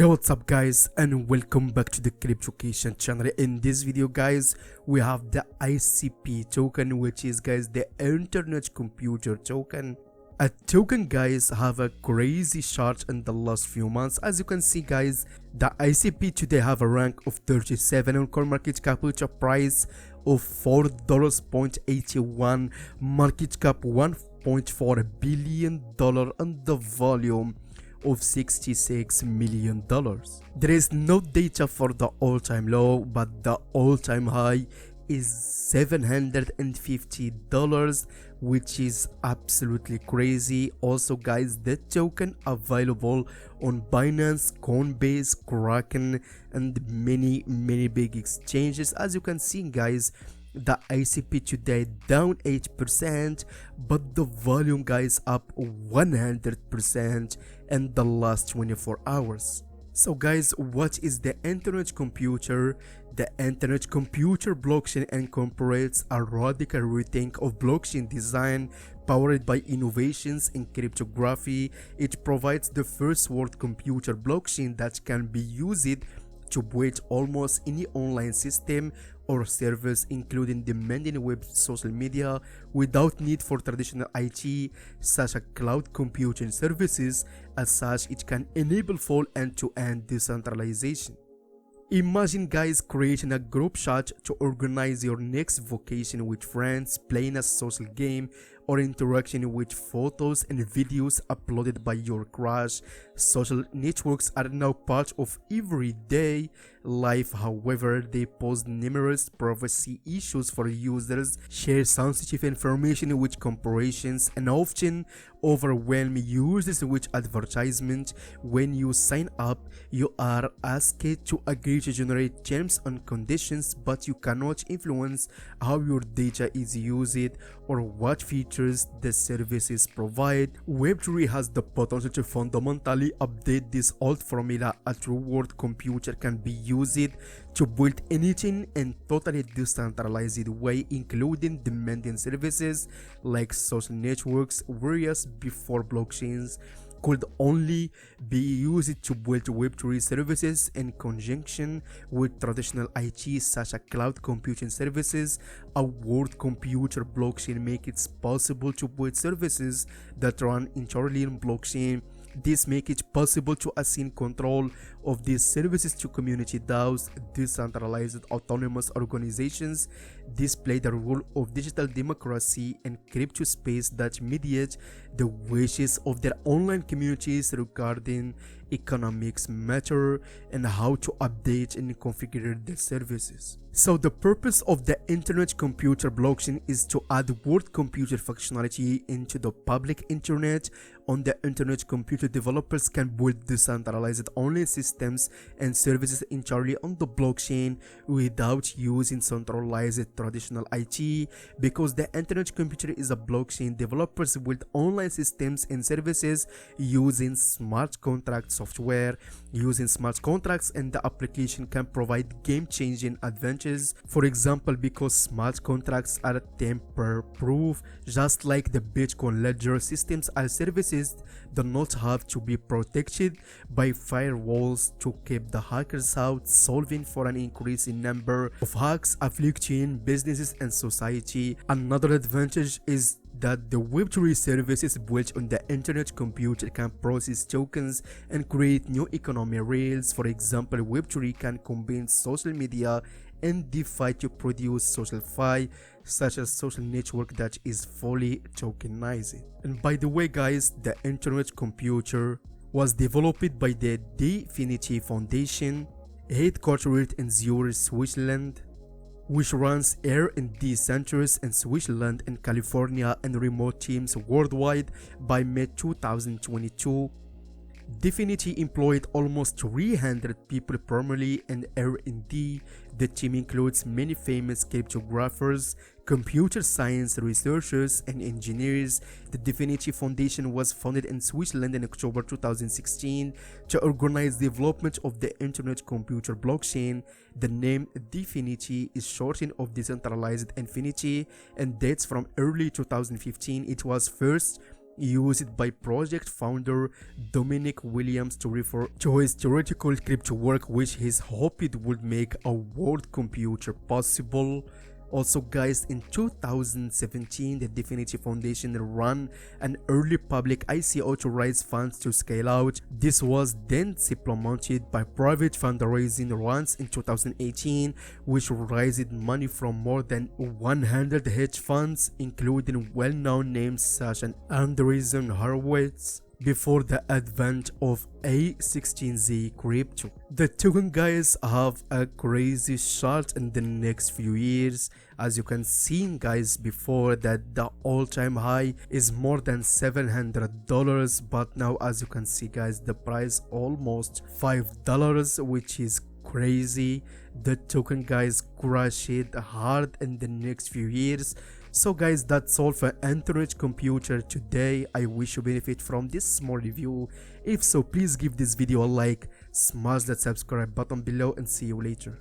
Hey, what's up guys, and welcome back to the Cryptocation channel. In this video guys, we have the ICP token, which is guys the internet computer token. A token guys have a crazy chart in the last few months. As you can see guys, the ICP today have a rank of 37 on CoinMarketCap with a price of $4.81, market cap $1.4 billion, and the volume of $66 million. There is no data for the all-time low, but the all-time high is $750, which is absolutely crazy. Also guys, the token available on Binance, Coinbase, Kraken, and many big exchanges. As you can see guys, the ICP today down 8%, but the volume guys up 100% in the last 24 hours. So guys, what is the internet computer? The internet computer blockchain incorporates a radical rethink of blockchain design powered by innovations in cryptography. It provides the first world computer blockchain that can be used to build almost any online system or service, including demanding web social media, without need for traditional IT such as cloud computing services. As such, it can enable full end-to-end decentralization. Imagine guys creating a group chat to organize your next vacation with friends, playing a social game, or interaction with photos and videos uploaded by your crush. Social networks are now part of everyday life. However, they pose numerous privacy issues for users, share sensitive information with corporations, and often overwhelm users with advertisements. When you sign up, you are asked to agree to generate terms and conditions, but you cannot influence how your data is used or what features the services provide. Web3 has the potential to fundamentally update this old formula. A true world computer can be used to build anything in totally decentralized way, including demanding services like social networks, whereas before blockchains could only be used to build Web3 services in conjunction with traditional IT such as cloud computing services. A world computer blockchain makes it possible to build services that run entirely on blockchain. This makes it possible to assign control of these services to community DAOs, decentralized autonomous organizations. This play the role of digital democracy and crypto space that mediate the wishes of their online communities regarding economics matter and how to update and configure the services. So the purpose of the internet computer blockchain is to add world computer functionality into the public internet. On the internet, computer developers can build decentralized online systems and services entirely on the blockchain without using centralized traditional IT. Because the internet computer is a blockchain, developers build online systems and services using smart contract software. Using smart contracts, and the application can provide game-changing advantages. For example, because smart contracts are tamper-proof, just like the Bitcoin ledger, systems and services do not have to be protected by firewalls to keep the hackers out, solving for an increasing number of hacks afflicting businesses and society. Another advantage is that the Web3 services built on the internet computer can process tokens and create new economy rails. For example, Web3 can combine social media and DeFi to produce social fi, such as social network that is fully tokenized. And by the way guys, the internet computer was developed by the Definity Foundation, headquartered in Zurich, Switzerland, which runs R&D centers in Switzerland and California and remote teams worldwide. By May 2022, Definity employed almost 300 people primarily in R&D. The team includes many famous cryptographers, computer science researchers, and engineers. The Definity Foundation was founded in Switzerland in October 2016 to organize the development of the internet computer blockchain. The name Definity is shortened of Decentralized Infinity and dates from early 2015. It was first used by project founder Dominic Williams to refer to his theoretical crypto work, which he hoped would make a world computer possible. Also guys, in 2017 the Definity Foundation ran an early public ICO to raise funds to scale out. This was then supplemented by private fundraising runs in 2018, which raised money from more than 100 hedge funds, including well-known names such as Andreessen Horowitz, before the advent of A16Z crypto. The token guys have a crazy shot in the next few years. As you can see guys before, that the all-time high is more than $700, but now as you can see guys, the price almost $5, which is crazy. The token guys crush it hard in the next few years. So guys, that's all for Internet Computer today. I wish you benefit from this small review. If so, please give this video a like, smash that subscribe button below, and see you later.